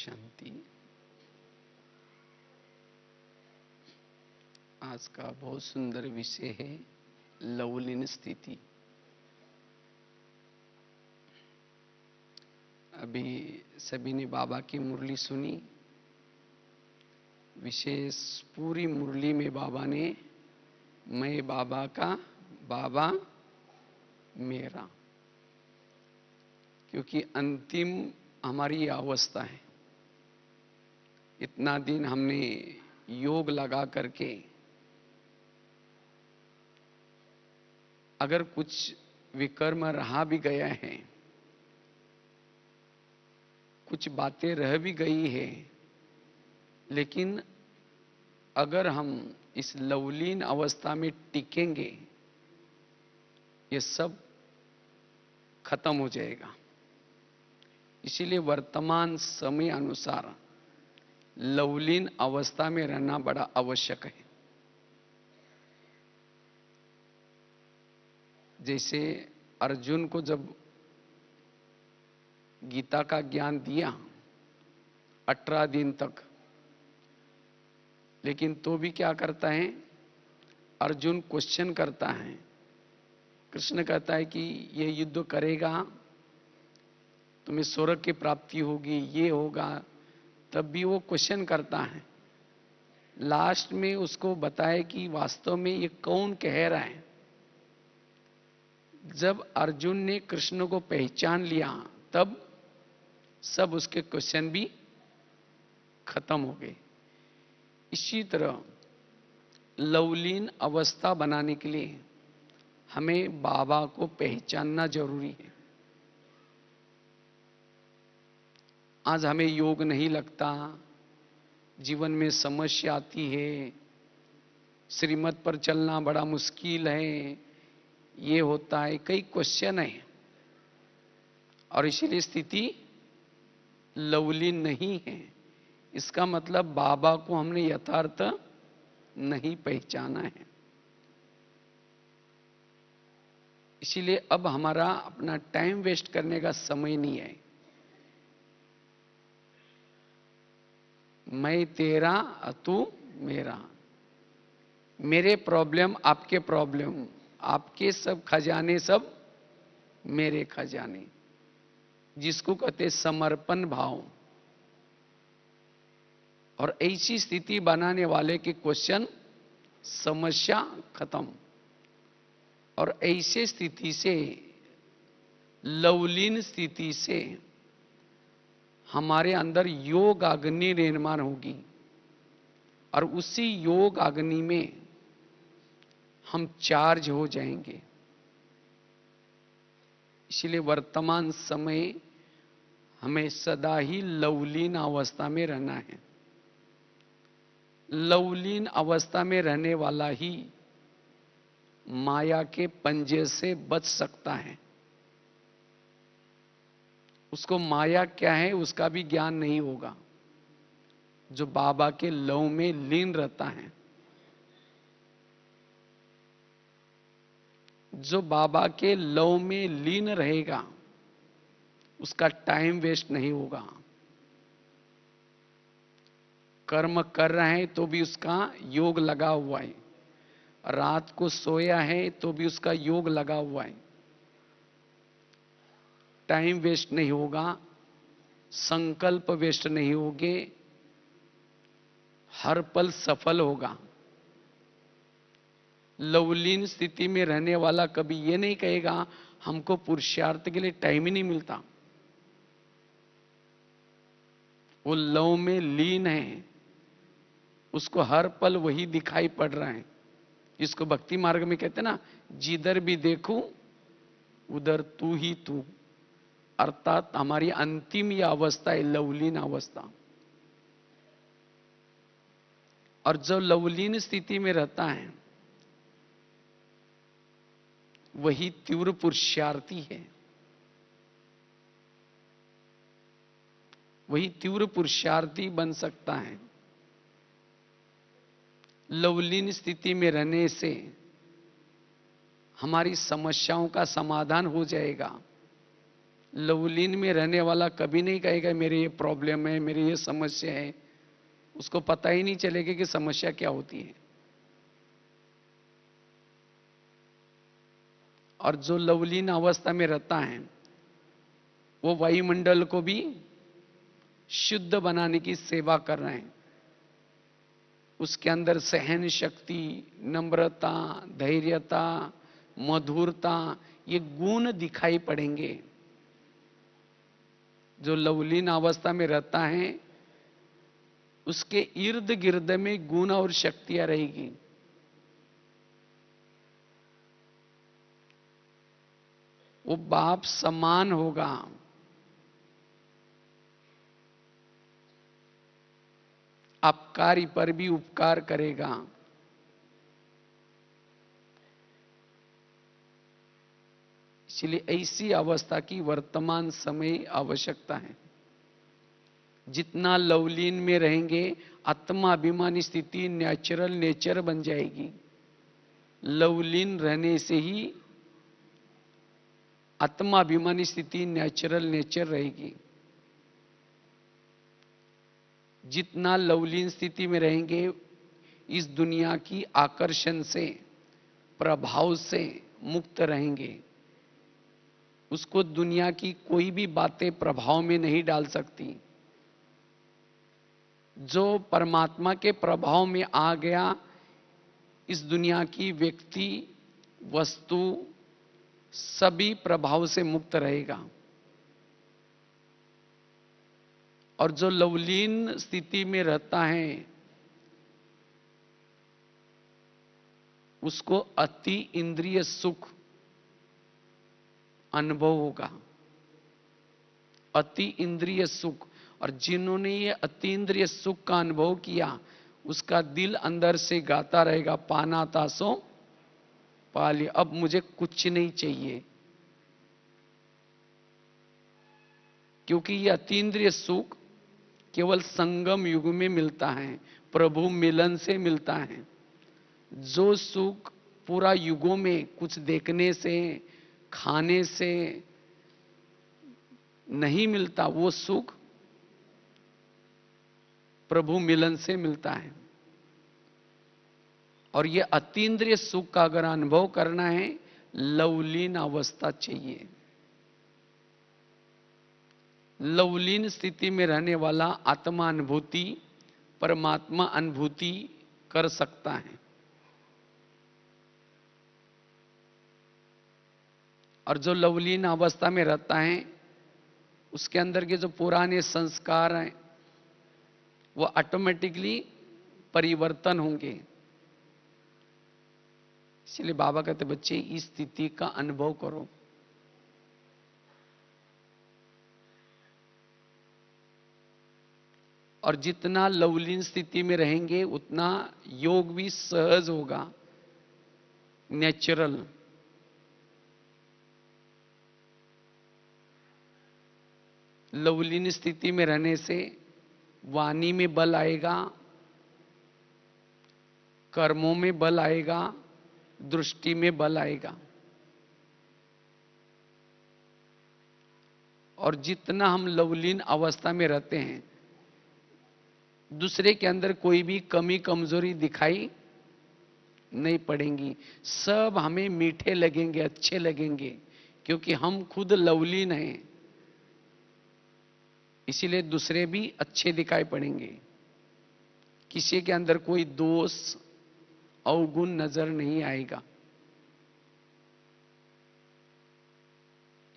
शांति। आज का बहुत सुंदर विषय है लवलीन स्थिति। अभी सभी ने बाबा की मुरली सुनी। विशेष पूरी मुरली में बाबा ने मैं बाबा का, बाबा मेरा, क्योंकि अंतिम हमारी अवस्था है। इतना दिन हमने योग लगा करके अगर कुछ विकर्म रहा भी गया है, कुछ बातें रह भी गई है, लेकिन अगर हम इस लवलीन अवस्था में टिकेंगे, ये सब खत्म हो जाएगा। इसीलिए वर्तमान समय अनुसार लवलीन अवस्था में रहना बड़ा आवश्यक है। जैसे अर्जुन को जब गीता का ज्ञान दिया 18 दिन तक, लेकिन तो भी क्या करता है, अर्जुन क्वेश्चन करता है। कृष्ण कहता है कि ये युद्ध करेगा, तुम्हें स्वर्ग की प्राप्ति होगी, ये होगा, तब भी वो क्वेश्चन करता है। लास्ट में उसको बताए कि वास्तव में ये कौन कह रहा है। जब अर्जुन ने कृष्ण को पहचान लिया, तब सब उसके क्वेश्चन भी खत्म हो गए। इसी तरह लवलीन अवस्था बनाने के लिए हमें बाबा को पहचानना जरूरी है। आज हमें योग नहीं लगता, जीवन में समस्या आती है, श्रीमत पर चलना बड़ा मुश्किल है, ये होता है, कई क्वेश्चन है, और इसीलिए स्थिति लवलीन नहीं है। इसका मतलब बाबा को हमने यथार्थ नहीं पहचाना है। इसीलिए अब हमारा अपना टाइम वेस्ट करने का समय नहीं है। मैं तेरा, तू मेरा, मेरे प्रॉब्लम आपके प्रॉब्लम, आपके सब खजाने सब मेरे खजाने, जिसको कहते समर्पण भाव। और ऐसी स्थिति बनाने वाले के क्वेश्चन, समस्या खत्म। और ऐसे स्थिति से, लवलीन स्थिति से हमारे अंदर योग अग्नि निर्माण होगी, और उसी योग अग्नि में हम चार्ज हो जाएंगे। इसलिए वर्तमान समय हमें सदा ही लवलीन अवस्था में रहना है। लवलीन अवस्था में रहने वाला ही माया के पंजे से बच सकता है। उसको माया क्या है उसका भी ज्ञान नहीं होगा। जो बाबा के लव में लीन रहता है, जो बाबा के लव में लीन रहेगा, उसका टाइम वेस्ट नहीं होगा। कर्म कर रहे हैं तो भी उसका योग लगा हुआ है, रात को सोया है तो भी उसका योग लगा हुआ है। टाइम वेस्ट नहीं होगा, संकल्प वेस्ट नहीं होंगे, हर पल सफल होगा। लवलीन स्थिति में रहने वाला कभी ये नहीं कहेगा हमको पुरुषार्थ के लिए टाइम ही नहीं मिलता। वो लव में लीन है, उसको हर पल वही दिखाई पड़ रहा है। जिसको भक्ति मार्ग में कहते हैं ना, जिधर भी देखूं उधर तू ही तू। अर्थात हमारी अंतिम यह अवस्था है लवलीन अवस्था। और जो लवलीन स्थिति में रहता है वही तीव्र पुरुषार्थी है, वही तीव्र पुरुषार्थी बन सकता है। लवलीन स्थिति में रहने से हमारी समस्याओं का समाधान हो जाएगा। लवलीन में रहने वाला कभी नहीं कहेगा मेरे ये प्रॉब्लम है, मेरी ये समस्या है। उसको पता ही नहीं चलेगा कि समस्या क्या होती है। और जो लवलीन अवस्था में रहता है वो वायुमंडल को भी शुद्ध बनाने की सेवा कर रहे हैं। उसके अंदर सहन शक्ति, नम्रता, धैर्यता, मधुरता, ये गुण दिखाई पड़ेंगे। जो लवलीन अवस्था में रहता है उसके इर्द गिर्द में गुण और शक्तियां रहेगी। वो बाप समान होगा। अपकारी पर भी उपकार करेगा। इसलिए ऐसी अवस्था की वर्तमान समय आवश्यकता है। जितना लवलीन में रहेंगे आत्माभिमानी स्थिति नेचुरल नेचर बन जाएगी। लवलीन रहने से ही आत्माभिमानी स्थिति नेचुरल नेचर रहेगी। जितना लवलीन स्थिति में रहेंगे इस दुनिया की आकर्षण से, प्रभाव से मुक्त रहेंगे। उसको दुनिया की कोई भी बातें प्रभाव में नहीं डाल सकती। जो परमात्मा के प्रभाव में आ गया इस दुनिया की व्यक्ति, वस्तु सभी प्रभाव से मुक्त रहेगा। और जो लवलीन स्थिति में रहता है उसको अति इंद्रिय सुख अनुभव होगा। अति इंद्रिय सुख। और जिन्होंने ये अति इंद्रिय सुख का अनुभव किया उसका दिल अंदर से गाता रहेगा, पाना तासो पा लिया, अब मुझे कुछ नहीं चाहिए। क्योंकि ये अतीन्द्रिय सुख केवल संगम युग में मिलता है, प्रभु मिलन से मिलता है। जो सुख पूरा युगों में कुछ देखने से, खाने से नहीं मिलता, वो सुख प्रभु मिलन से मिलता है। और ये अतीन्द्रिय सुख का अगर अनुभव करना है लवलीन अवस्था चाहिए। लवलीन स्थिति में रहने वाला आत्मा अनुभूति, परमात्मा अनुभूति कर सकता है। और जो लवलीन अवस्था में रहता है उसके अंदर के जो पुराने संस्कार हैं वो ऑटोमेटिकली परिवर्तन होंगे। इसलिए बाबा कहते बच्चे इस स्थिति का अनुभव करो। और जितना लवलीन स्थिति में रहेंगे उतना योग भी सहज होगा, नेचुरल। लवलीन स्थिति में रहने से वाणी में बल आएगा, कर्मों में बल आएगा, दृष्टि में बल आएगा। और जितना हम लवलीन अवस्था में रहते हैं दूसरे के अंदर कोई भी कमी कमजोरी दिखाई नहीं पड़ेंगी। सब हमें मीठे लगेंगे, अच्छे लगेंगे, क्योंकि हम खुद लवलीन हैं। इसीलिए दूसरे भी अच्छे दिखाई पड़ेंगे। किसी के अंदर कोई दोष अवगुण नजर नहीं आएगा।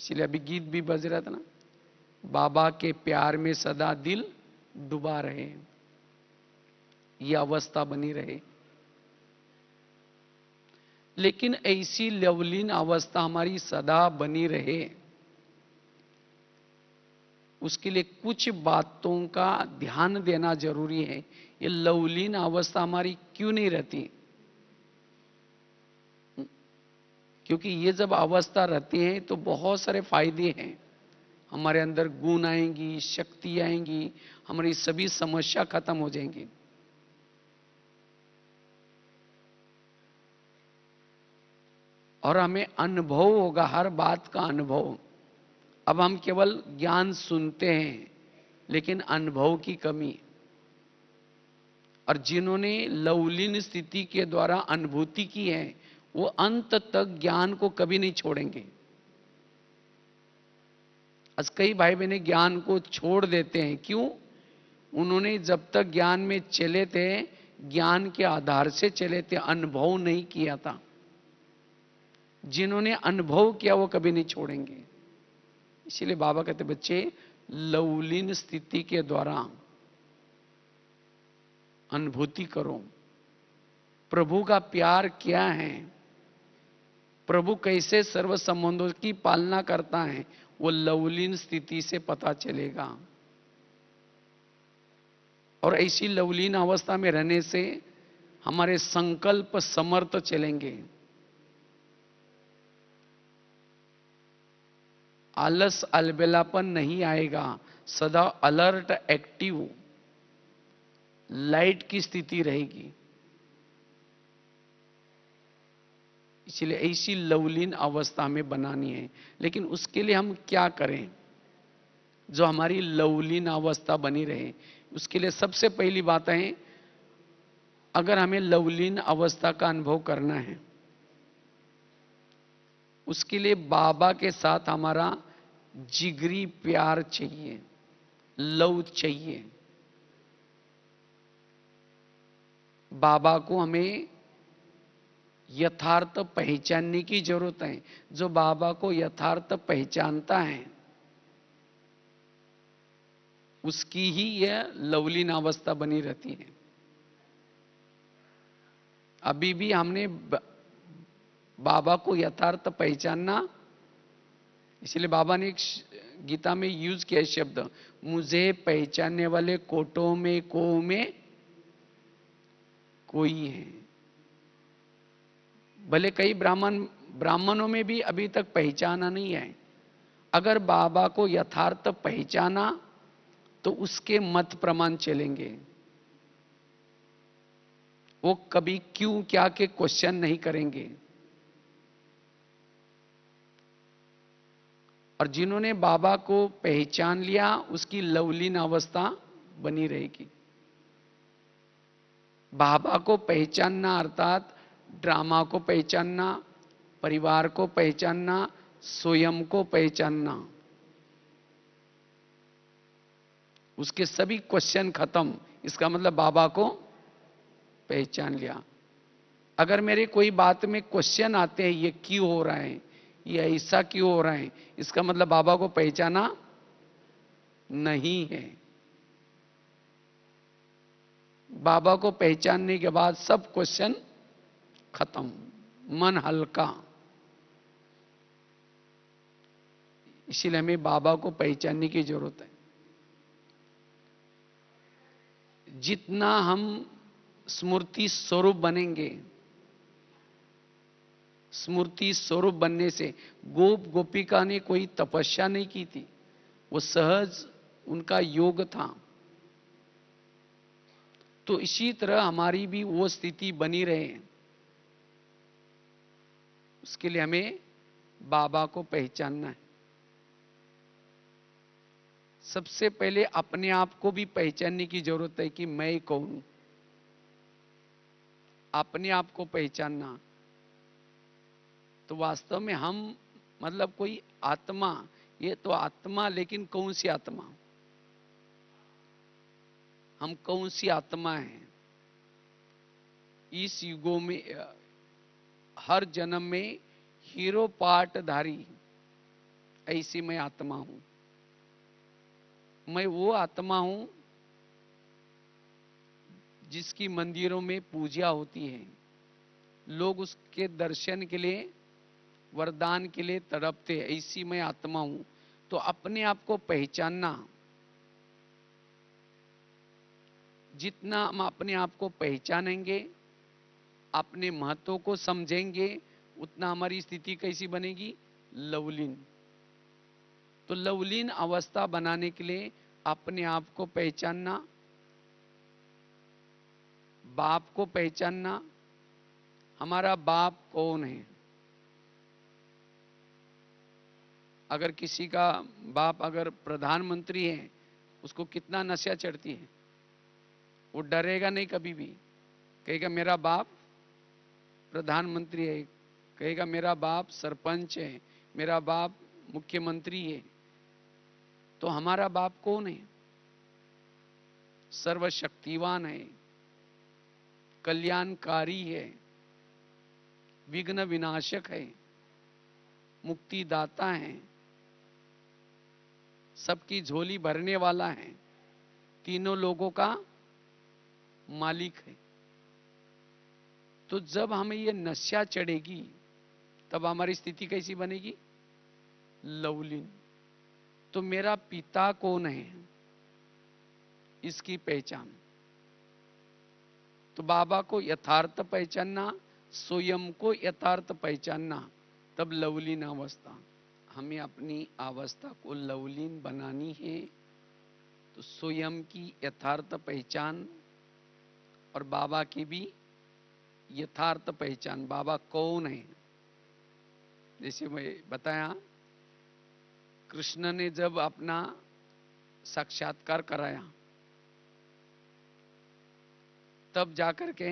इसलिए अभी गीत भी बज रहा था ना, बाबा के प्यार में सदा दिल डूबा रहे, यह अवस्था बनी रहे। लेकिन ऐसी लवलीन अवस्था हमारी सदा बनी रहे उसके लिए कुछ बातों का ध्यान देना जरूरी है। ये लवलीन अवस्था हमारी क्यों नहीं रहती? क्योंकि ये जब अवस्था रहती है तो बहुत सारे फायदे हैं। हमारे अंदर गुण आएंगी, शक्ति आएंगी, हमारी सभी समस्या खत्म हो जाएंगी। और हमें अनुभव होगा, हर बात का अनुभव। अब हम केवल ज्ञान सुनते हैं, लेकिन अनुभव की कमी। और जिन्होंने लवलीन स्थिति के द्वारा अनुभूति की है, वो अंत तक ज्ञान को कभी नहीं छोड़ेंगे। आज कई भाई बहने ज्ञान को छोड़ देते हैं, क्यों? उन्होंने जब तक ज्ञान में चले थे, ज्ञान के आधार से चले थे, अनुभव नहीं किया था। जिन्होंने अनुभव किया वो कभी नहीं छोड़ेंगे। इसीलिए बाबा कहते, बच्चे लवलीन स्थिति के द्वारा अनुभूति करो, प्रभु का प्यार क्या है, प्रभु कैसे सर्व संबंधों की पालना करता है, वो लवलीन स्थिति से पता चलेगा। और ऐसी लवलीन अवस्था में रहने से हमारे संकल्प समर्थ चलेंगे। आलस अलबेलापन नहीं आएगा, सदा अलर्ट एक्टिव लाइट की स्थिति रहेगी। इसलिए ऐसी लवलीन अवस्था में बनानी है। लेकिन उसके लिए हम क्या करें जो हमारी लवलीन अवस्था बनी रहे? उसके लिए सबसे पहली बात है, अगर हमें लवलीन अवस्था का अनुभव करना है, उसके लिए बाबा के साथ हमारा जिगरी प्यार चाहिए, लव चाहिए। बाबा को हमें यथार्थ पहचानने की जरूरत है। जो बाबा को यथार्थ पहचानता है, उसकी ही यह लवलीन अवस्था बनी रहती है। अभी भी हमने बाबा को यथार्थ पहचानना, इसलिए बाबा ने एक गीता में यूज किया शब्द, मुझे पहचानने वाले कोटों में को में कोई है। भले कई ब्राह्मणों में भी अभी तक पहचाना नहीं है। अगर बाबा को यथार्थ पहचाना तो उसके मत प्रमाण चलेंगे। वो कभी क्यों क्या के क्वेश्चन नहीं करेंगे। और जिन्होंने बाबा को पहचान लिया, उसकी लवलीन अवस्था बनी रहेगी। बाबा को पहचानना अर्थात ड्रामा को पहचानना, परिवार को पहचानना, स्वयं को पहचानना। उसके सभी क्वेश्चन खत्म। इसका मतलब बाबा को पहचान लिया। अगर मेरे कोई बात में क्वेश्चन आते हैं, ये क्यों हो रहा है, ये ऐसा क्यों हो रहा है, इसका मतलब बाबा को पहचाना नहीं है। बाबा को पहचानने के बाद सब क्वेश्चन खत्म, मन हल्का। इसीलिए हमें बाबा को पहचानने की जरूरत है। जितना हम स्मृति स्वरूप बनेंगे, स्मृति स्वरूप बनने से, गोप गोपिका ने कोई तपस्या नहीं की थी, वो सहज उनका योग था। तो इसी तरह हमारी भी वो स्थिति बनी रहे, उसके लिए हमें बाबा को पहचानना है। सबसे पहले अपने आप को भी पहचानने की जरूरत है कि मैं कौन हूं। अपने आप को पहचानना तो वास्तव में हम मतलब कोई आत्मा, ये तो आत्मा, लेकिन कौन सी आत्मा? हम कौन सी आत्मा हैं? इस युगों में हर जन्म में हीरो पार्टधारी ऐसी मैं आत्मा हूं। मैं वो आत्मा हूं जिसकी मंदिरों में पूजा होती है, लोग उसके दर्शन के लिए, वरदान के लिए तड़पते। ऐसी मैं आत्मा हूं। तो अपने आप को पहचानना, जितना हम अपने आप को पहचानेंगे, अपने महत्व को समझेंगे, उतना हमारी स्थिति कैसी बनेगी? लवलीन। तो लवलीन अवस्था बनाने के लिए अपने आप को पहचानना, बाप को पहचानना। हमारा बाप कौन है? अगर किसी का बाप अगर प्रधानमंत्री है, उसको कितना नशा चढ़ती है, वो डरेगा नहीं कभी भी। कहेगा मेरा बाप प्रधानमंत्री है, कहेगा मेरा बाप सरपंच है, मेरा बाप मुख्यमंत्री है। तो हमारा बाप कौन है? सर्वशक्तिवान है, कल्याणकारी है, विघ्न विनाशक है, मुक्तिदाता है, सबकी झोली भरने वाला है, तीनों लोगों का मालिक है। तो जब हमें ये नशा चढ़ेगी तब हमारी स्थिति कैसी बनेगी? लवलीन। तो मेरा पिता कौन है, इसकी पहचान। तो बाबा को यथार्थ पहचानना, स्वयं को यथार्थ पहचानना, तब लवलीन अवस्था। हमें अपनी अवस्था को लवलीन बनानी है तो स्वयं की यथार्थ पहचान और बाबा की भी यथार्थ पहचान। बाबा कौन है? जैसे मैं बताया, कृष्ण ने जब अपना साक्षात्कार कराया तब जाकर के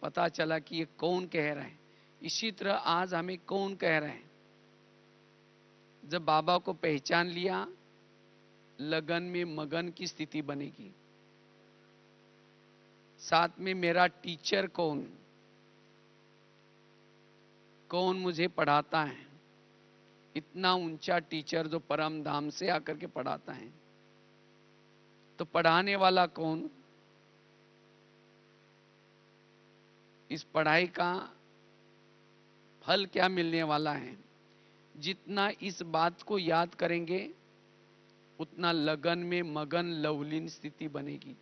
पता चला कि ये कौन कह रहा है। इसी तरह आज हमें कौन कह रहे हैं? जब बाबा को पहचान लिया, लगन में मगन की स्थिति बनेगी। साथ में मेरा टीचर कौन, कौन मुझे पढ़ाता है, इतना ऊंचा टीचर जो परम धाम से आकर के पढ़ाता है। तो पढ़ाने वाला कौन? इस पढ़ाई का फल क्या मिलने वाला है? जितना इस बात को याद करेंगे उतना लगन में मगन लवलीन स्थिति बनेगी।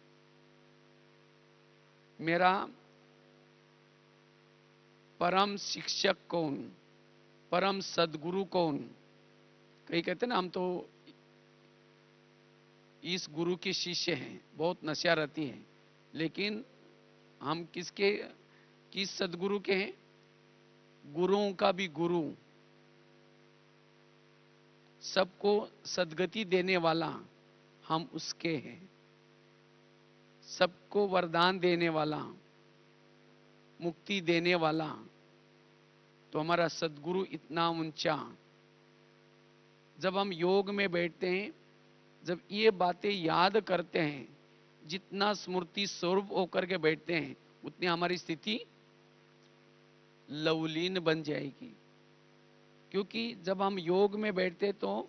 मेरा परम शिक्षक कौन, परम सदगुरु कौन? कई कहते ना हम तो इस गुरु के शिष्य हैं, बहुत नशा रहती है, लेकिन हम किस सदगुरु के हैं? गुरुओं का भी गुरु, सबको सदगति देने वाला हम उसके हैं, सबको वरदान देने वाला, मुक्ति देने वाला। तो हमारा सदगुरु इतना ऊंचा। जब हम योग में बैठते हैं, जब ये बातें याद करते हैं, जितना स्मृति स्वरूप होकर के बैठते हैं, उतनी हमारी स्थिति लवलीन बन जाएगी। क्योंकि जब हम योग में बैठते तो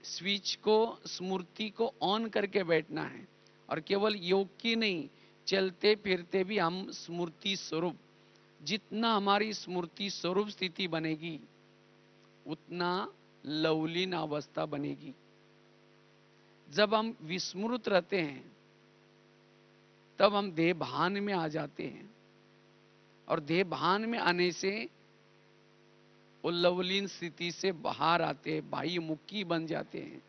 स्विच को, स्मृति को ऑन करके बैठना है। और केवल योग की नहीं, चलते फिरते भी हम स्मृति स्वरूप, जितना हमारी स्मृति स्वरूप स्थिति बनेगी उतना लवलीन अवस्था बनेगी। जब हम विस्मृत रहते हैं तब हम देह भान में आ जाते हैं, और देह भान में आने से वो लवलीन स्थिति से बाहर आते हैं, बाह्य मुक्ति बन जाते हैं।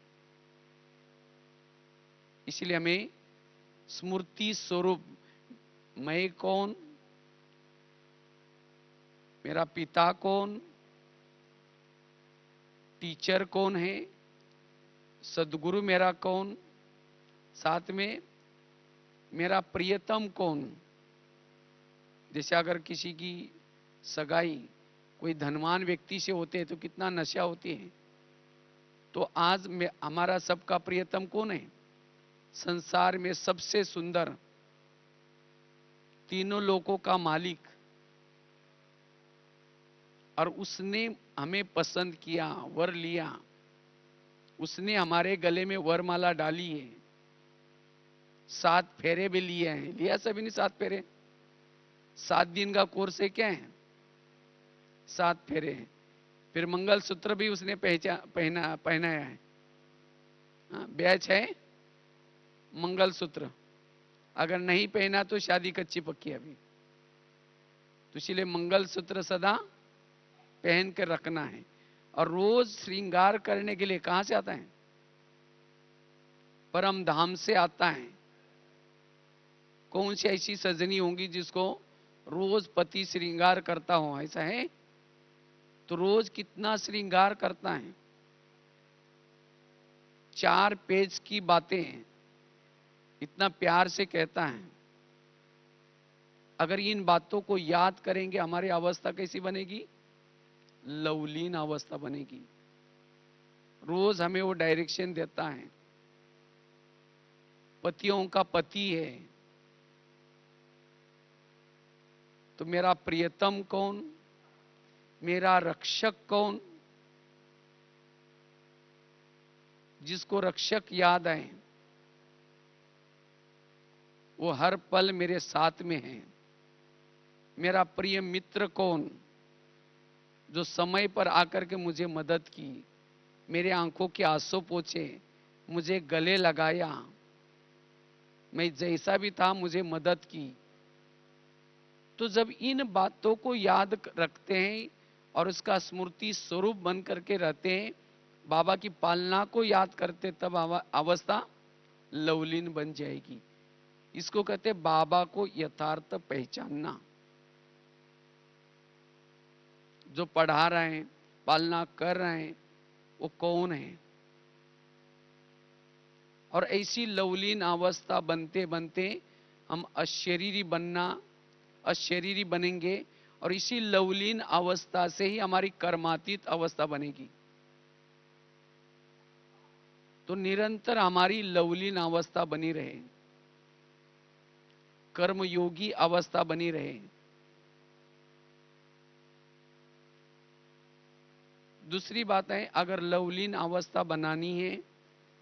इसलिए हमें स्मृति स्वरूप, मैं कौन, मेरा पिता कौन, टीचर कौन है, सदगुरु मेरा कौन, साथ में मेरा प्रियतम कौन। जैसे अगर किसी की सगाई कोई धनवान व्यक्ति से होते हैं तो कितना नशा होती है। तो आज में हमारा सबका प्रियतम कौन है? संसार में सबसे सुंदर, तीनों लोगों का मालिक, और उसने हमें पसंद किया, वर लिया, उसने हमारे गले में वरमाला डाली है, 7 फेरे भी लिए हैं। लिया सभी ने 7 फेरे? 7 दिन का कोर्स है, क्या है? 7 फेरे। फिर मंगलसूत्र भी उसने पहनाया है। बैच है मंगलसूत्र, अगर नहीं पहना तो शादी कच्ची पक्की अभी। तो इसलिए मंगलसूत्र सदा पहन कर रखना है। और रोज श्रृंगार करने के लिए कहां से आता है? परम धाम से आता है। कौन सी ऐसी सजनी होंगी जिसको रोज पति श्रृंगार करता हो? ऐसा है? तो रोज कितना श्रृंगार करता है, 4 पेज की बातें इतना प्यार से कहता है। अगर इन बातों को याद करेंगे हमारी अवस्था कैसी बनेगी? लवलीन अवस्था बनेगी। रोज हमें वो डायरेक्शन देता है। पतियों का पति है, तो मेरा प्रियतम कौन, मेरा रक्षक कौन? जिसको रक्षक याद आए वो हर पल मेरे साथ में है। मेरा प्रिय मित्र कौन, जो समय पर आकर के मुझे मदद की, मेरे आंखों के आंसू पोंछे, मुझे गले लगाया, मैं जैसा भी था मुझे मदद की। तो जब इन बातों को याद रखते हैं और उसका स्मृति स्वरूप बन करके रहते हैं, बाबा की पालना को याद करते, तब अवस्था लवलीन बन जाएगी। इसको कहते बाबा को यथार्थ पहचानना। जो पढ़ा रहे हैं, पालना कर रहे हैं, वो कौन है? और ऐसी लवलीन अवस्था बनते बनते हम अशरीरी बनेंगे और इसी लवलीन अवस्था से ही हमारी कर्मातीत अवस्था बनेगी। तो निरंतर हमारी लवलीन अवस्था बनी रहे, कर्मयोगी अवस्था बनी रहे। दूसरी बात है, अगर लवलीन अवस्था बनानी है,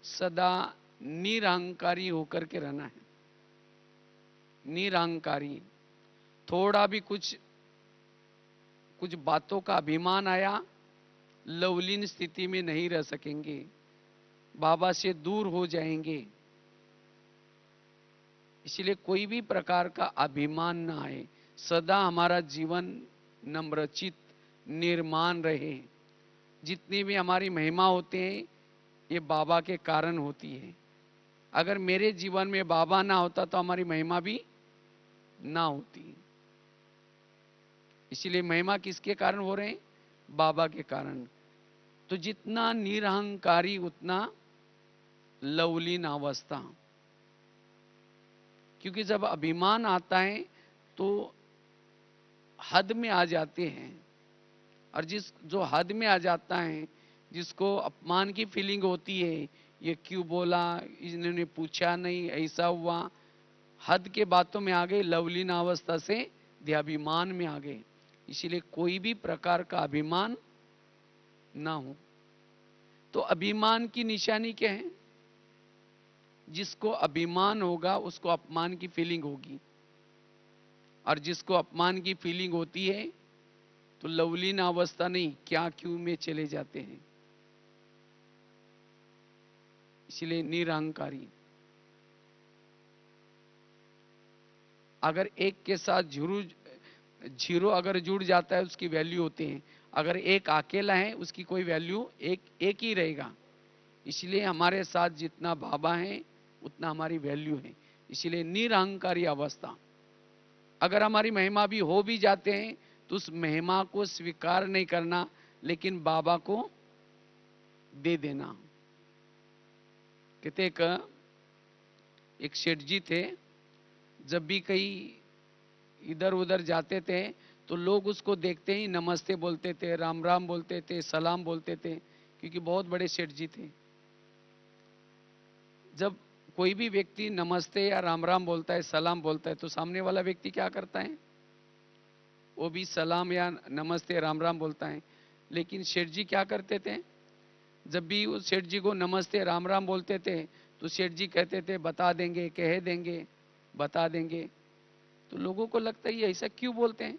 सदा निरहंकारी होकर के रहना है। निरहंकारी, थोड़ा भी कुछ बातों का अभिमान आया, लवलीन स्थिति में नहीं रह सकेंगे, बाबा से दूर हो जाएंगे। इसलिए कोई भी प्रकार का अभिमान ना आए, सदा हमारा जीवन नम्रचित निर्माण रहे। जितनी भी हमारी महिमा होते हैं ये बाबा के कारण होती है। अगर मेरे जीवन में बाबा ना होता तो हमारी महिमा भी ना होती। इसलिए महिमा किसके कारण हो रहे हैं? बाबा के कारण। तो जितना निरहंकारी उतना लवलीन अवस्था। क्योंकि जब अभिमान आता है तो हद में आ जाते हैं, और जो हद में आ जाता है, जिसको अपमान की फीलिंग होती है, ये क्यों बोला, इन्होंने पूछा नहीं, ऐसा हुआ, हद के बातों में आ गए, लवलीन अवस्था से देहाभिमान में आ गए। इसीलिए कोई भी प्रकार का अभिमान ना हो। तो अभिमान की निशानी क्या है? जिसको अभिमान होगा उसको अपमान की फीलिंग होगी, और जिसको अपमान की फीलिंग होती है तो लवलीन अवस्था नहीं, क्या क्यों में चले जाते हैं। इसलिए निरहंकारी। अगर एक के साथ जीरो अगर जुड़ जाता है उसकी वैल्यू होती है, अगर एक अकेला है उसकी कोई वैल्यू एक ही रहेगा। इसलिए हमारे साथ जितना बाबा है उतना हमारी वैल्यू है। इसलिए निरहंकारी अवस्था। अगर हमारी महिमा भी हो भी जाते हैं तो उस महिमा को स्वीकार नहीं करना, लेकिन बाबा को दे देना। कहते एक सेठ जी थे, जब भी कहीं इधर उधर जाते थे तो लोग उसको देखते ही नमस्ते बोलते थे, राम राम बोलते थे, सलाम बोलते थे, क्योंकि बहुत बड़े सेठ जी थे। जब कोई भी व्यक्ति नमस्ते या राम राम बोलता है, सलाम बोलता है, तो सामने वाला व्यक्ति क्या करता है? वो भी सलाम या नमस्ते राम राम बोलता है। लेकिन सेठ जी क्या करते थे? जब भी उस सेठ जी को नमस्ते राम राम बोलते थे तो सेठ जी कहते थे बता देंगे, कह देंगे, बता देंगे। तो लोगों को लगता है ये ऐसा क्यों बोलते हैं?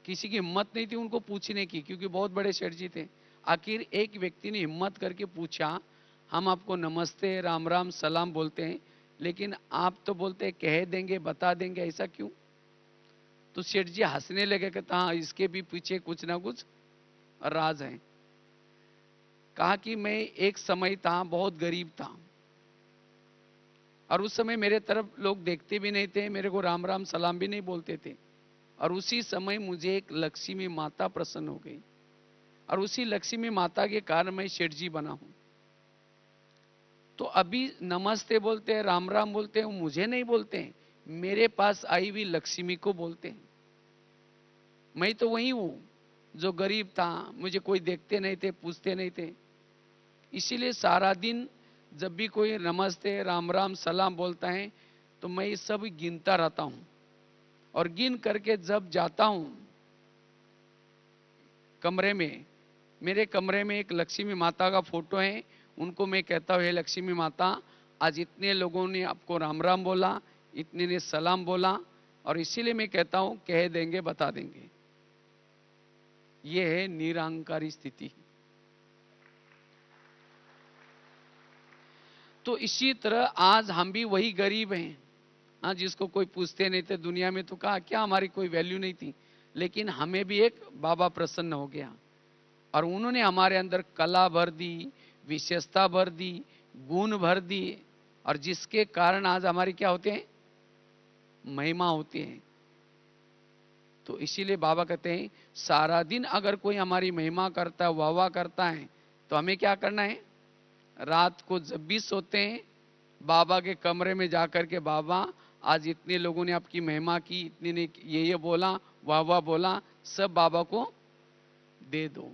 किसी की हिम्मत नहीं थी उनको पूछने की, क्योंकि बहुत बड़े सेठ जी थे। आखिर एक व्यक्ति ने हिम्मत करके पूछा, हम आपको नमस्ते राम राम सलाम बोलते हैं, लेकिन आप तो बोलते हैं कह देंगे, बता देंगे, ऐसा क्यों? तो सेठ जी हंसने लगे, कहता हाँ इसके भी पीछे कुछ ना कुछ राज है। कहा कि मैं एक समय था, बहुत गरीब था, और उस समय मेरे तरफ लोग देखते भी नहीं थे, मेरे को राम राम सलाम भी नहीं बोलते थे। और उसी समय मुझे एक लक्ष्मी माता प्रसन्न हो गई, और उसी लक्ष्मी माता के कारण मैं सेठ जी बना हूं। तो अभी नमस्ते बोलते हैं, राम राम बोलते हैं, मुझे नहीं बोलते हैं, मेरे पास आई हुई लक्ष्मी को बोलते हैं। मैं तो वही हूं जो गरीब था, मुझे कोई देखते नहीं थे, पूछते नहीं थे। इसीलिए सारा दिन जब भी कोई नमस्ते राम राम सलाम बोलता है तो मैं ये सब गिनता रहता हूं, और गिन करके जब जाता हूं कमरे में, मेरे कमरे में एक लक्ष्मी माता का फोटो है, उनको मैं कहता हूं, हे लक्ष्मी माता, आज इतने लोगों ने आपको राम राम बोला, इतने ने सलाम बोला, और इसीलिए मैं कहता हूं कह देंगे बता देंगे। यह है निरहंकारी स्थिति। तो इसी तरह आज हम भी वही गरीब हैं, हाँ, जिसको कोई पूछते नहीं थे दुनिया में, तो कहा क्या हमारी कोई वैल्यू नहीं थी, लेकिन हमें भी एक बाबा प्रसन्न हो गया, और उन्होंने हमारे अंदर कला भर दी, विशेषता भर दी, गुण भर दी, और जिसके कारण आज हमारी क्या होते हैं, महिमा होती है। तो इसीलिए बाबा कहते हैं सारा दिन अगर कोई हमारी महिमा करता है, वाह वाह करता है, तो हमें क्या करना है, रात को जब भी सोते हैं बाबा के कमरे में जाकर के, बाबा आज इतने लोगों ने आपकी महिमा की, इतने ने ये बोला, वाह वाह बोला, सब बाबा को दे दो।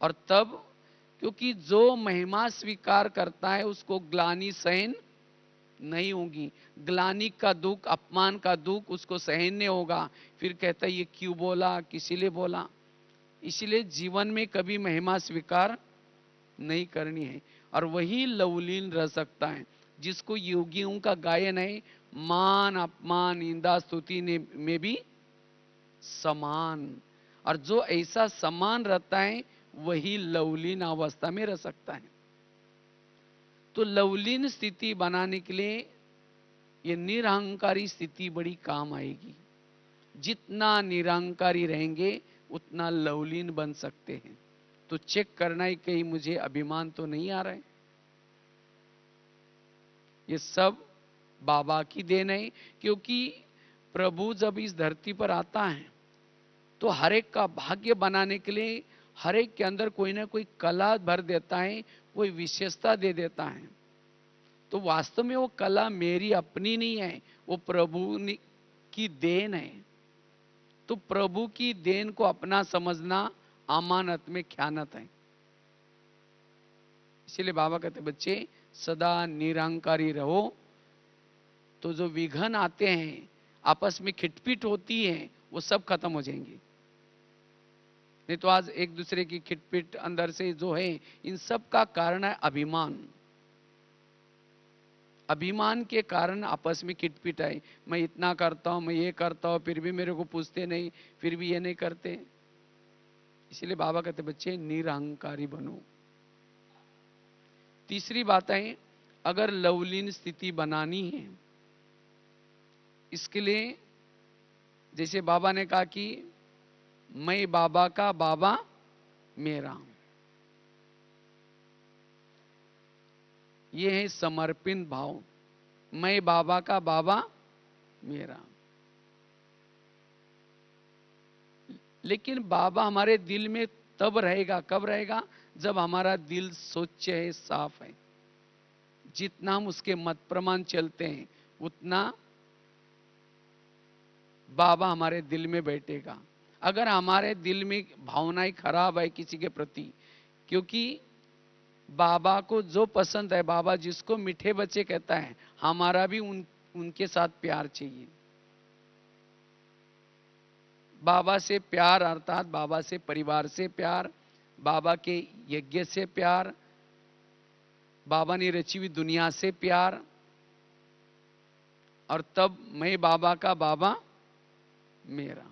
और तब, क्योंकि जो महिमा स्वीकार करता है उसको ग्लानि सहन नहीं होगी, ग्लानि का दुख, अपमान का दुख उसको सहन नहीं होगा, फिर कहता है ये क्यों बोला, किसी लिए बोला। इसलिए जीवन में कभी महिमा स्वीकार नहीं करनी है, और वही लवलीन रह सकता है जिसको योगियों का गायन है, मान अपमान निंदा स्तुति में भी समान, और जो ऐसा समान रहता है वही लवलीन अवस्था में रह सकता है। तो लवलीन स्थिति बनाने के लिए ये निरहंकारी स्थिति बड़ी काम आएगी। जितना निरहंकारी रहेंगे उतना लवलीन बन सकते हैं। तो चेक करना ही कहीं मुझे अभिमान तो नहीं आ रहा है। ये सब बाबा की देन है, क्योंकि प्रभु जब इस धरती पर आता है तो हर एक का भाग्य बनाने के लिए हर एक के अंदर कोई ना कोई कला भर देता है, कोई विशेषता दे देता है। तो वास्तव में वो कला मेरी अपनी नहीं है, वो प्रभु की देन है। तो प्रभु की देन को अपना समझना अमानत में ख्यानत है। इसीलिए बाबा कहते बच्चे सदा निरहंकारी रहो, तो जो विघ्न आते हैं, आपस में खिटपिट होती है, वो सब खत्म हो जाएंगे। नहीं तो आज एक दूसरे की खिटपिट अंदर से जो है, इन सब का कारण है अभिमान। अभिमान के कारण आपस में खिटपिट है, मैं इतना करता हूं, मैं ये करता हूं, फिर भी मेरे को पूछते नहीं, फिर भी ये नहीं करते। इसलिए बाबा कहते बच्चे निरहंकारी बनो। तीसरी बात है, अगर लवलीन स्थिति बनानी है, इसके लिए जैसे बाबा ने कहा कि मैं बाबा का, बाबा मेरा, ये है समर्पित भाव। मैं बाबा का, बाबा मेरा। लेकिन बाबा हमारे दिल में तब रहेगा, कब रहेगा, जब हमारा दिल स्वच्छ है, साफ है। जितना हम उसके मत प्रमाण चलते हैं उतना बाबा हमारे दिल में बैठेगा। अगर हमारे दिल में भावनाएं खराब है किसी के प्रति, क्योंकि बाबा को जो पसंद है, बाबा जिसको मीठे बच्चे कहता है, हमारा भी उनके साथ प्यार चाहिए। बाबा से प्यार अर्थात बाबा से परिवार से प्यार, बाबा के यज्ञ से प्यार, बाबा ने रची हुई दुनिया से प्यार, और तब मैं बाबा का, बाबा मेरा।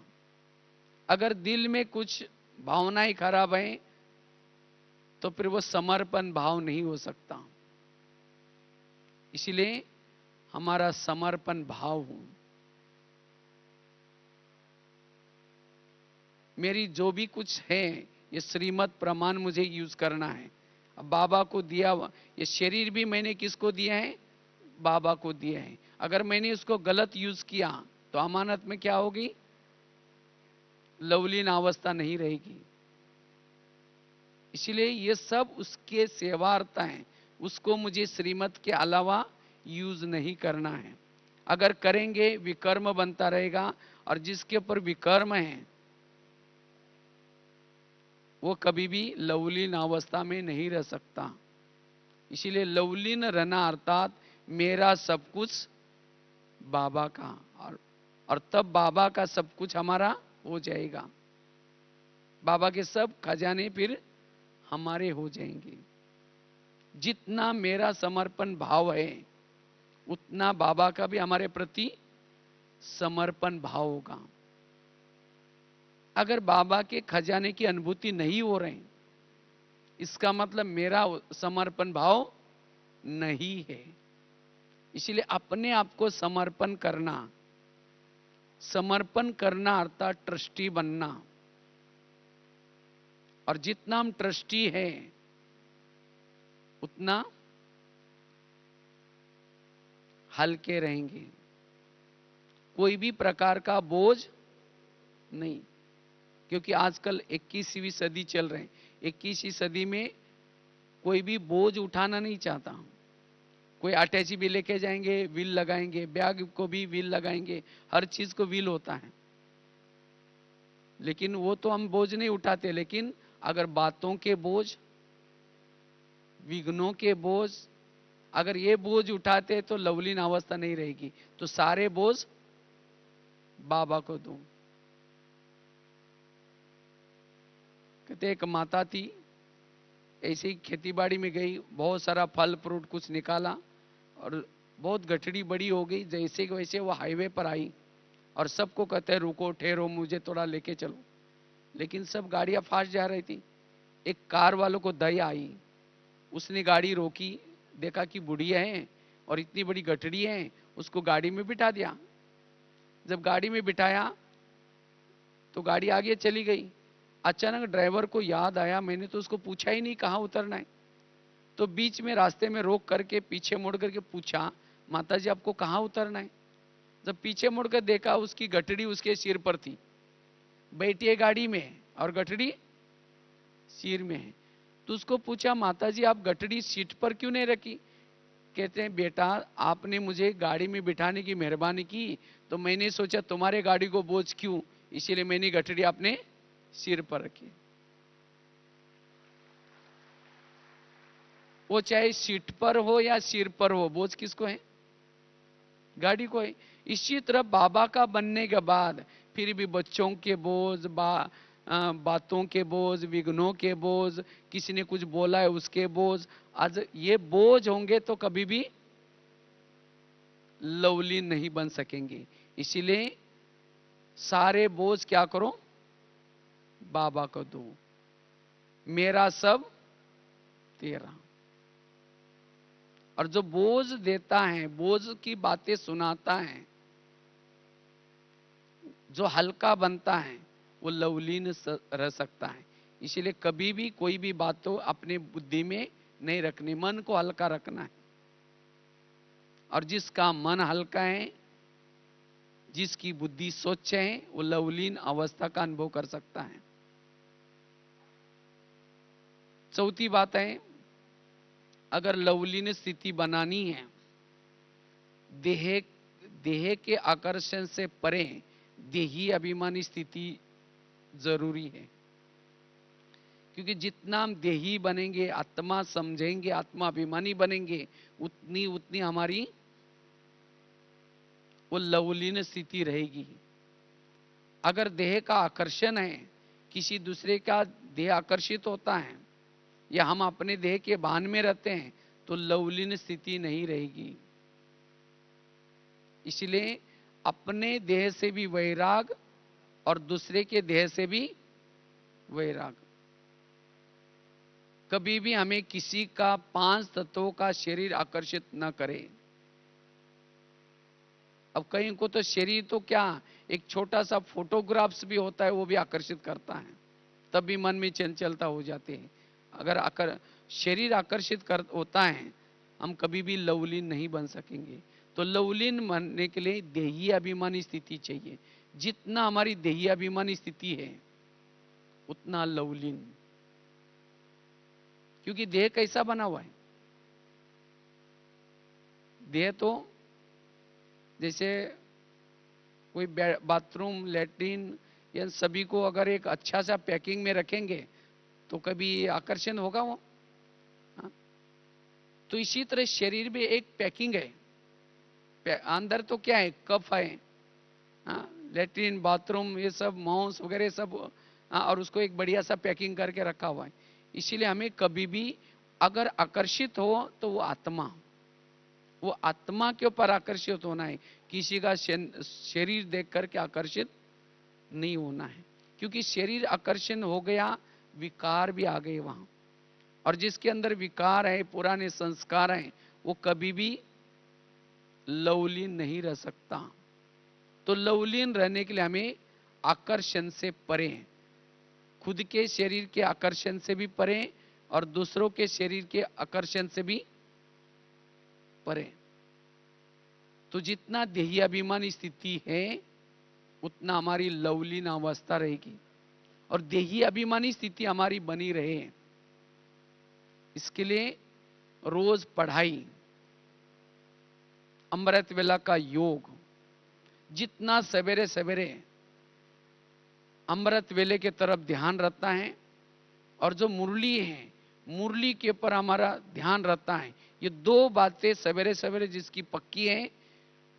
अगर दिल में कुछ भावनाएं खराब हैं तो फिर वो समर्पण भाव नहीं हो सकता। इसलिए हमारा समर्पण भाव हो। मेरी जो भी कुछ है ये श्रीमत प्रमाण मुझे यूज करना है। अब बाबा को दिया, ये शरीर भी मैंने किसको दिया है, बाबा को दिया है। अगर मैंने उसको गलत यूज किया तो तो अमानत में क्या होगी? लवलीन अवस्था नहीं रहेगी। इसलिए ये सब उसके सेवार्थ हैं, उसको मुझे श्रीमत के अलावा यूज नहीं करना है। अगर करेंगे विकर्म बनता रहेगा, और जिसके ऊपर विकर्म है वो कभी भी लवलीन अवस्था में नहीं रह सकता। इसीलिए लवलीन रहना अर्थात मेरा सब कुछ बाबा का, और तब बाबा का सब कुछ हमारा हो जाएगा। बाबा के सब खजाने फिर हमारे हो जाएंगे। जितना मेरा समर्पण भाव है उतना बाबा का भी हमारे प्रति समर्पण भाव होगा। अगर बाबा के खजाने की अनुभूति नहीं हो रही, इसका मतलब मेरा समर्पण भाव नहीं है। इसलिए अपने आप को समर्पण करना अर्थात ट्रस्टी बनना। और जितना हम ट्रस्टी हैं उतना हल्के रहेंगे, कोई भी प्रकार का बोझ नहीं। क्योंकि आजकल 21वीं सदी चल रहे हैं, 21वीं सदी में कोई भी बोझ उठाना नहीं चाहता। कोई अटैची भी लेके जाएंगे, व्हील लगाएंगे, बैग को भी व्हील लगाएंगे, हर चीज को व्हील होता है। लेकिन वो तो हम बोझ नहीं उठाते। लेकिन अगर बातों के बोझ, विघ्नों के बोझ, अगर ये बोझ उठाते तो लवलीन अवस्था नहीं रहेगी। तो सारे बोझ बाबा को दूं। कहते एक माता थी, ऐसी खेती बाड़ी में गई, बहुत सारा फल फ्रूट कुछ निकाला और बहुत गठड़ी बड़ी हो गई। जैसे कि वैसे वो हाईवे पर आई और सबको कहते हैं रुको, ठहरो, मुझे थोड़ा लेके चलो। लेकिन सब गाड़ियां फास्ट जा रही थी। एक कार वालों को दया आई, उसने गाड़ी रोकी, देखा कि बुढ़िया है और इतनी बड़ी गठड़ी है, उसको गाड़ी में बिठा दिया। जब गाड़ी में बिठाया तो गाड़ी आगे चली गई। अचानक ड्राइवर को याद आया, मैंने तो उसको पूछा ही नहीं कहाँ उतरना है। तो बीच में रास्ते में रोक करके पीछे मुड़ करके पूछा, माता जी आपको कहाँ उतरना है? जब पीछे मुड़कर देखा, उसकी गठड़ी उसके सिर पर थी। बैठी है गाड़ी में और गठड़ी सिर में है। तो उसको पूछा, माता जी आप गठड़ी सीट पर क्यों नहीं रखी? कहते हैं बेटा आपने मुझे गाड़ी में बिठाने की मेहरबानी की, तो मैंने सोचा तुम्हारे गाड़ी को बोझ क्यों, इसीलिए मैंने गठड़ी अपने सिर पर रखी। वो चाहे सीट पर हो या सिर पर हो, बोझ किसको है? गाड़ी को है। इसी तरह बाबा का बनने के बाद फिर भी बच्चों के बोझ, बातों के बोझ, विघ्नों के बोझ, किसी ने कुछ बोला है उसके बोझ, आज ये बोझ होंगे तो कभी भी लवलीन नहीं बन सकेंगे। इसीलिए सारे बोझ क्या करो? बाबा को दो। मेरा सब तेरा। और जो बोझ देता है, बोझ की बातें सुनाता है, जो हल्का बनता है वो लवलीन रह सकता है। इसीलिए कभी भी कोई भी बात तो अपने बुद्धि में नहीं रखनी, मन को हल्का रखना है। और जिसका मन हल्का है, जिसकी बुद्धि स्वच्छ है, वो लवलीन अवस्था का अनुभव कर सकता है। चौथी बात है, अगर लवलीन स्थिति बनानी है, देह के आकर्षण से परे देही अभिमानी स्थिति जरूरी है। क्योंकि जितना हम देही बनेंगे, आत्मा समझेंगे, आत्मा अभिमानी बनेंगे, उतनी उतनी हमारी वो लवलीन स्थिति रहेगी। अगर देह का आकर्षण है, किसी दूसरे का देह आकर्षित होता है, या हम अपने देह के भान में रहते हैं, तो लवलीन स्थिति नहीं रहेगी। इसलिए अपने देह से भी वैराग और दूसरे के देह से भी वैराग। कभी भी हमें किसी का 5 तत्वों का शरीर आकर्षित न करे। अब कहीं को तो शरीर तो क्या, एक छोटा सा फोटोग्राफ्स भी होता है, वो भी आकर्षित करता है, तब भी मन में चंचलता हो जाती है। अगर शरीर आकर्षित होता है, हम कभी भी लवलीन नहीं बन सकेंगे। तो लवलीन बनने के लिए देही अभिमानी स्थिति चाहिए। जितना हमारी देही अभिमानी स्थिति है उतना लवलीन। क्योंकि देह कैसा बना हुआ है? देह तो जैसे कोई बाथरूम, लैट्रिन, या सभी को अगर एक अच्छा सा पैकिंग में रखेंगे तो कभी आकर्षण होगा वो? हाँ? तो इसी तरह शरीर में एक पैकिंग है। अंदर तो क्या है? कफ है, हाँ, लैट्रिन, बाथरूम, ये सब मांस वगैरह सब, हाँ, और उसको एक बढ़िया सा पैकिंग करके रखा हुआ है। इसीलिए हमें कभी भी अगर आकर्षित हो तो वो आत्मा के ऊपर आकर्षित होना है, किसी का शरीर देख करके आकर्षित नहीं होना है। क्योंकि शरीर आकर्षण हो गया, विकार भी आ गए वहां, और जिसके अंदर विकार है, पुराने संस्कार हैं, वो कभी भी लवलीन नहीं रह सकता। तो लवलीन रहने के लिए हमें आकर्षण से परे, खुद के शरीर के आकर्षण से भी परे और दूसरों के शरीर के आकर्षण से भी परे। तो जितना देही अभिमानी स्थिति है उतना हमारी लवलीन अवस्था रहेगी, और देही अभिमानी स्थिति हमारी बनी रहे इसके लिए रोज पढ़ाई, अमृत वेला का योग, जितना सवेरे सवेरे अमृत वेले के तरफ ध्यान रहता है, और जो मुरली है, मुरली के ऊपर हमारा ध्यान रहता है, ये दो बातें सवेरे सवेरे जिसकी पक्की है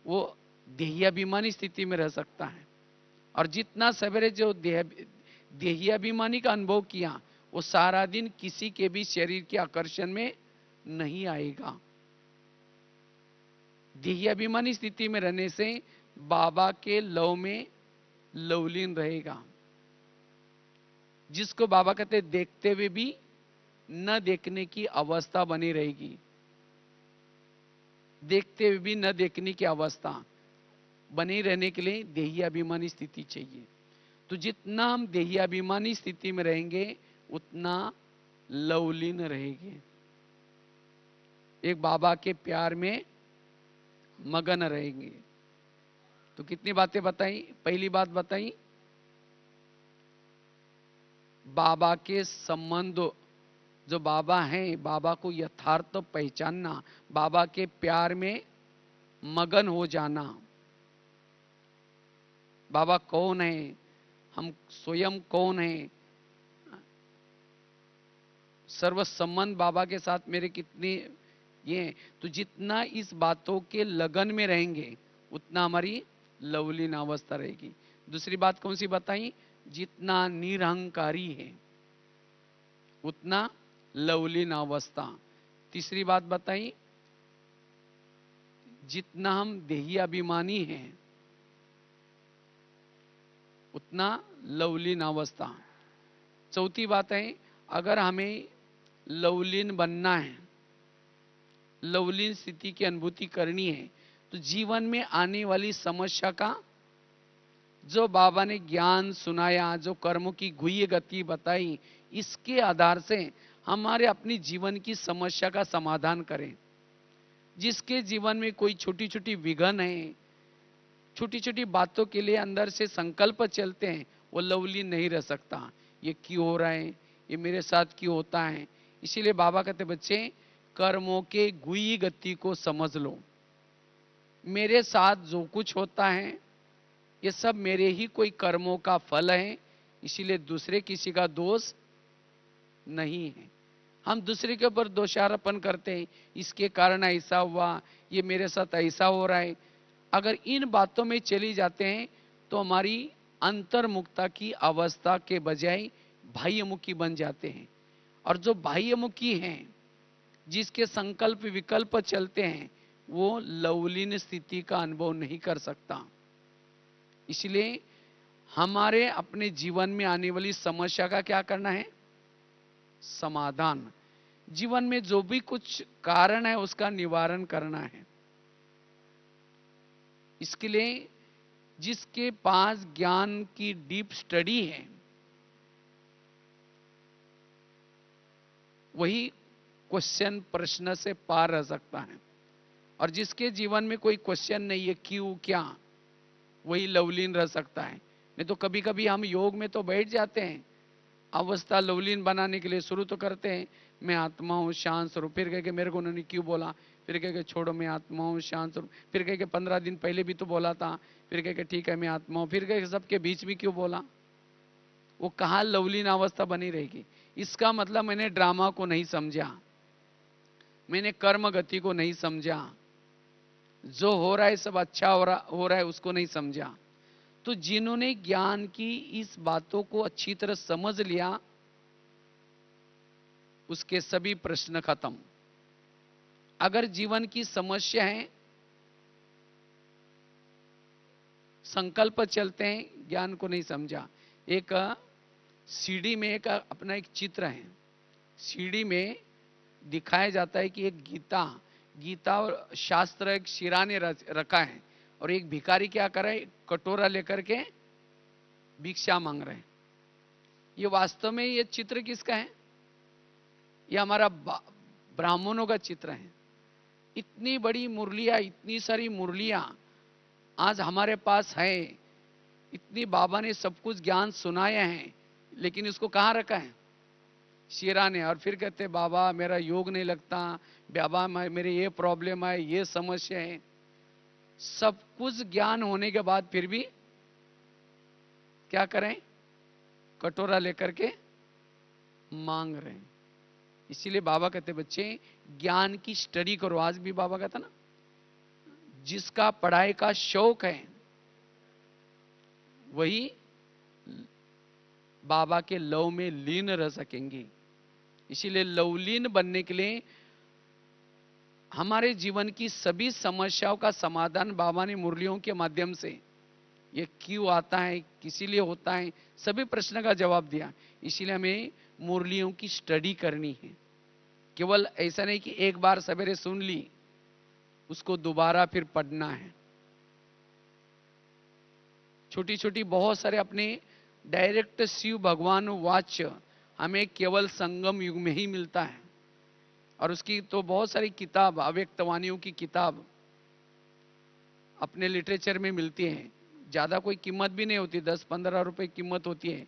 वो देही अभिमानी स्थिति में रह सकता है। और जितना सवेरे जो देही अभिमानी का अनुभव किया वो सारा दिन किसी के भी शरीर के आकर्षण में नहीं आएगा। देही अभिमानी स्थिति में रहने से बाबा के लव में लवलीन रहेगा। जिसको बाबा कहते देखते हुए भी न देखने की अवस्था बनी रहेगी, देखते हुए भी न देखने की अवस्था बनी रहने के लिए देही अभिमानी स्थिति चाहिए। तो जितना हम देही अभिमानी स्थिति में रहेंगे उतना लवलीन रहेंगे, एक बाबा के प्यार में मगन रहेंगे। तो कितनी बातें बताई? पहली बात बताई, बाबा के संबंध, जो बाबा हैं, बाबा को यथार्थ पहचानना, बाबा के प्यार में मगन हो जाना। बाबा कौन है, हम स्वयं कौन है, सर्व संबंध बाबा के साथ मेरे कितने ये। तो जितना इस बातों के लगन में रहेंगे उतना हमारी लवलीन अवस्था रहेगी। दूसरी बात कौन सी बताई? जितना निरहंकारी है उतना लवलीन अवस्था। तीसरी बात बताई, जितना हम देही अभिमानी हैं उतना लवलीन अवस्था। चौथी बात है, अगर हमें लवलीन बनना है, लवलीन स्थिति की अनुभूति करनी है, तो जीवन में आने वाली समस्या का जो बाबा ने ज्ञान सुनाया, जो कर्मों की गुह्य गति बताई, इसके आधार से हमारे अपनी जीवन की समस्या का समाधान करें। जिसके जीवन में कोई छोटी छोटी विघ्न है, छोटी छोटी बातों के लिए अंदर से संकल्प चलते हैं, वो लवलीन नहीं रह सकता। ये क्यों हो रहा है, ये मेरे साथ क्यों होता है? इसीलिए बाबा कहते बच्चे, कर्मों के गुई गति को समझ लो। मेरे साथ जो कुछ होता है ये सब मेरे ही कोई कर्मों का फल है, इसीलिए दूसरे किसी का दोष नहीं है। हम दूसरे के ऊपर दोषारोपण करते हैं, इसके कारण ऐसा हुआ, ये मेरे साथ ऐसा हो रहा है। अगर इन बातों में चली जाते हैं तो हमारी अंतर्मुखता की अवस्था के बजाय बाह्यमुखी बन जाते हैं। और जो बाह्यमुखी हैं, जिसके संकल्प विकल्प चलते हैं, वो लवलीन स्थिति का अनुभव नहीं कर सकता। इसलिए हमारे अपने जीवन में आने वाली समस्या का क्या करना है? समाधान। जीवन में जो भी कुछ कारण है उसका निवारण करना है। इसके लिए जिसके पास ज्ञान की डीप स्टडी है वही क्वेश्चन, प्रश्न से पार रह सकता है। और जिसके जीवन में कोई क्वेश्चन नहीं है क्यों क्या, वही लवलीन रह सकता है। नहीं तो कभी कभी हम योग में तो बैठ जाते हैं, अवस्था लवलीन बनाने के लिए शुरू तो करते हैं, मैं आत्मा हूँ शांत स्वरूप, फिर कह के मेरे को उन्होंने क्यों बोला, फिर कह के छोड़ो मैं आत्मा हूँ शांत स्वरूप, फिर कह के 15 दिन पहले भी तो बोला था, फिर कह के ठीक है मैं आत्मा हूँ, फिर कह के सबके बीच में क्यों बोला। वो कहाँ लवलीन अवस्था बनी रहेगी। इसका मतलब मैंने ड्रामा को नहीं समझा, मैंने कर्म गति को नहीं समझा, जो हो रहा है सब अच्छा हो रहा है उसको नहीं समझा। तो जिन्होंने ज्ञान की इस बातों को अच्छी तरह समझ लिया, उसके सभी प्रश्न खत्म। अगर जीवन की समस्या है, संकल्प चलते हैं, ज्ञान को नहीं समझा। एक सीढ़ी में एक अपना एक चित्र है, सीढ़ी में दिखाया जाता है कि एक गीता गीता और शास्त्र एक शिरा ने रखा है, और एक भिखारी क्या कर रहा है, कटोरा लेकर के भिक्षा मांग रहे हैं। ये वास्तव में ये चित्र किसका है? ये हमारा ब्राह्मणों का चित्र है। इतनी बड़ी मुरलियां, इतनी सारी मुरलियां आज हमारे पास है, इतनी बाबा ने सब कुछ ज्ञान सुनाया है, लेकिन इसको कहां रखा है? शिरा ने। और फिर कहते बाबा मेरा योग नहीं लगता, बाबा मेरे ये प्रॉब्लम है, ये समस्या है। सब कुछ ज्ञान होने के बाद फिर भी क्या करें? कटोरा लेकर के मांग रहे हैं। इसीलिए बाबा कहते बच्चे ज्ञान की स्टडी करो। आज भी बाबा कहता ना, जिसका पढ़ाई का शौक है वही बाबा के लव में लीन रह सकेंगे। इसीलिए लवलीन बनने के लिए हमारे जीवन की सभी समस्याओं का समाधान बाबा ने मुरलियों के माध्यम से, ये क्यों आता है, किसी लिए होता है, सभी प्रश्न का जवाब दिया। इसीलिए हमें मुरलियों की स्टडी करनी है। केवल ऐसा नहीं कि एक बार सवेरे सुन ली, उसको दोबारा फिर पढ़ना है। छोटी छोटी बहुत सारे अपने डायरेक्ट शिव भगवान वाच्य हमें केवल संगम युग में ही मिलता है। और उसकी तो बहुत सारी किताब, अव्यक्तवाणियों की किताब अपने लिटरेचर में मिलती है। ज्यादा कोई कीमत भी नहीं होती, 10-15 रुपए कीमत होती है।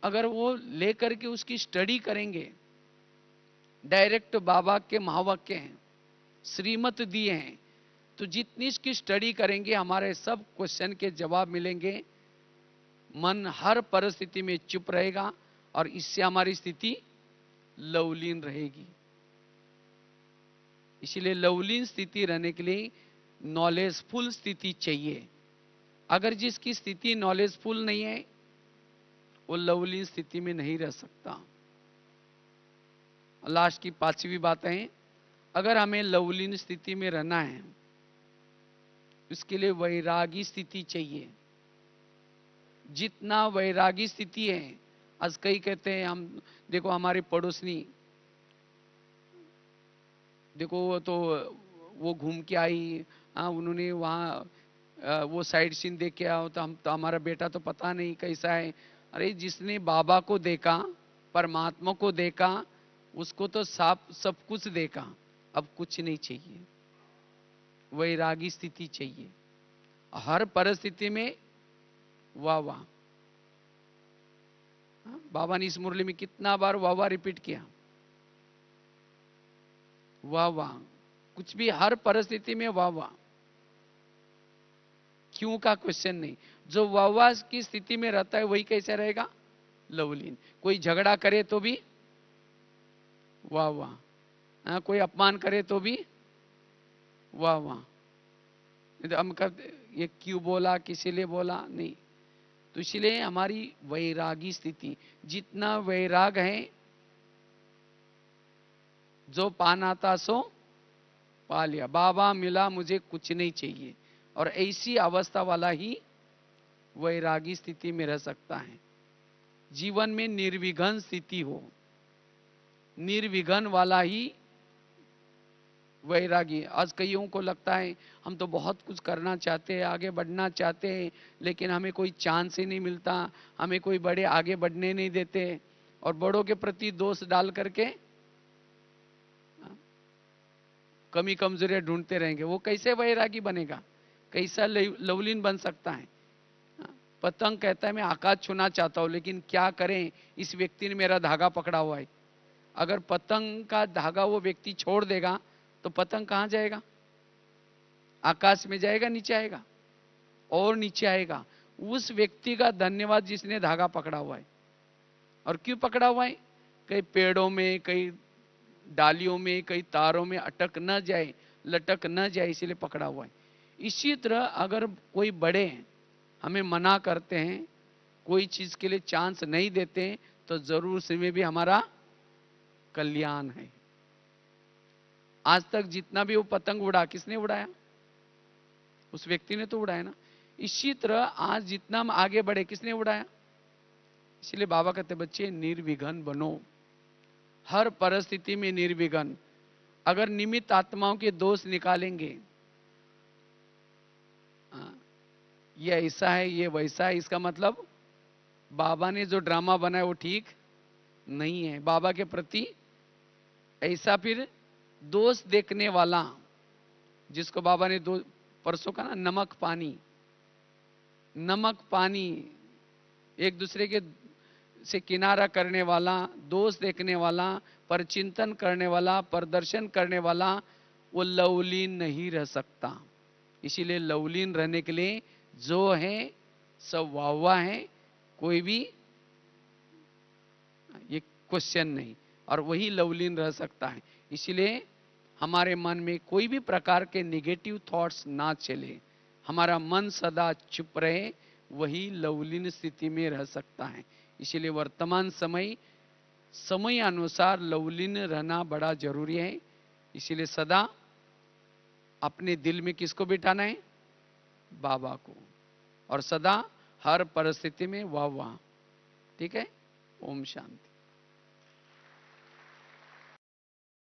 अगर वो लेकर के उसकी स्टडी करेंगे, डायरेक्ट बाबा के महावाक्य हैं, श्रीमत दिए हैं, तो जितनी इसकी स्टडी करेंगे हमारे सब क्वेश्चन के जवाब मिलेंगे। मन हर परिस्थिति में चुप रहेगा और इससे हमारी स्थिति लवलीन रहेगी। इसीलिए लवलीन स्थिति रहने के लिए नॉलेजफुल स्थिति चाहिए। अगर जिसकी स्थिति नॉलेजफुल नहीं है, वो लवलीन स्थिति में नहीं रह सकता। लास्ट की 5वीं बात है, अगर हमें लवलीन स्थिति में रहना है, उसके लिए वैरागी स्थिति चाहिए। जितना वैरागी स्थिति है, आज कई कहते हैं हम, देखो हमारे पड़ोसनी, देखो वो तो वो घूम के आई, हाँ उन्होंने वहाँ वो साइड सीन देख के आओ, तो हम तो हमारा बेटा तो पता नहीं कैसा है। अरे जिसने बाबा को देखा, परमात्मा को देखा, उसको तो सब कुछ देखा, अब कुछ नहीं चाहिए। वैरागी स्थिति चाहिए। हर परिस्थिति में वाह वाह। बाबा ने इस मुरली में कितना बार वाह वाह रिपीट किया, वाह वाह। कुछ भी, हर परिस्थिति में वाह वाह, क्यों का क्वेश्चन नहीं। जो वाह वाह की स्थिति में रहता है वही कैसे रहेगा? लवलीन। कोई झगड़ा करे तो भी वाह वाह, कोई अपमान करे तो भी वाह वाह। हम कहते ये क्यों बोला, किसी लिए बोला नहीं। तो इसलिए हमारी वैरागी स्थिति, जितना वैराग है, जो पाना था सो पा लिया, बाबा मिला मुझे कुछ नहीं चाहिए। और ऐसी अवस्था वाला ही वैरागी स्थिति में रह सकता है। जीवन में निर्विघ्न स्थिति हो, निर्विघ्न वाला ही वैरागी। आज कईयों को लगता है हम तो बहुत कुछ करना चाहते हैं, आगे बढ़ना चाहते हैं, लेकिन हमें कोई चांस ही नहीं मिलता, हमें कोई बड़े आगे बढ़ने नहीं देते, और बड़ों के प्रति दोष डाल करके कमी कमजोरियां ढूंढते रहेंगे, वो कैसे वैरागी बनेगा, कैसा लवलीन बन सकता है। पतंग कहता है मैं आकाश छूना चाहता हूं, लेकिन क्या करें, इस व्यक्ति ने मेरा धागा पकड़ा हुआ है। अगर पतंग का धागा वो व्यक्ति छोड़ देगा तो पतंग कहां जाएगा, आकाश में जाएगा, नीचे आएगा, और नीचे आएगा। उस व्यक्ति का धन्यवाद जिसने धागा पकड़ा हुआ है। और क्यों पकड़ा हुआ है, कई पेड़ों में, कई डालियों में, कई तारों में अटक न जाए, लटक न जाए, इसलिए पकड़ा हुआ है। इसी तरह अगर कोई बड़े हमें मना करते हैं, कोई चीज के लिए चांस नहीं देते, तो जरूर उसमें भी हमारा कल्याण है। आज तक जितना भी वो पतंग उड़ा, किसने उड़ाया, उस व्यक्ति ने तो उड़ाया ना। इसी तरह आज जितना हम आगे बढ़े, किसने उड़ाया। इसलिए बाबा कहते बच्चे निर्विघ्न बनो, हर परिस्थिति में निर्विघ्न। अगर निमित्त आत्माओं के दोष निकालेंगे, ये ऐसा है, ये वैसा है, इसका मतलब बाबा ने जो ड्रामा बनाया वो ठीक नहीं है। बाबा के प्रति ऐसा फिर दोष देखने वाला, जिसको बाबा ने दो परसों का ना, नमक पानी, नमक पानी, एक दूसरे के से किनारा करने वाला, दोष देखने वाला, पर चिंतन करने वाला, प्रदर्शन करने वाला, वो लवलीन नहीं रह सकता। इसीलिए लवलीन रहने के लिए जो है सब वाह है, कोई भी ये क्वेश्चन नहीं, और वही लवलीन रह सकता है। इसीलिए हमारे मन में कोई भी प्रकार के निगेटिव थॉट्स ना चले, हमारा मन सदा चुप रहे, वही लवलीन स्थिति में रह सकता है। इसीलिए वर्तमान समय अनुसार लवलीन रहना बड़ा जरूरी है। इसीलिए सदा अपने दिल में किसको बिठाना है, बाबा को, और सदा हर परिस्थिति में वाह वाह। ठीक है, ओम शांति।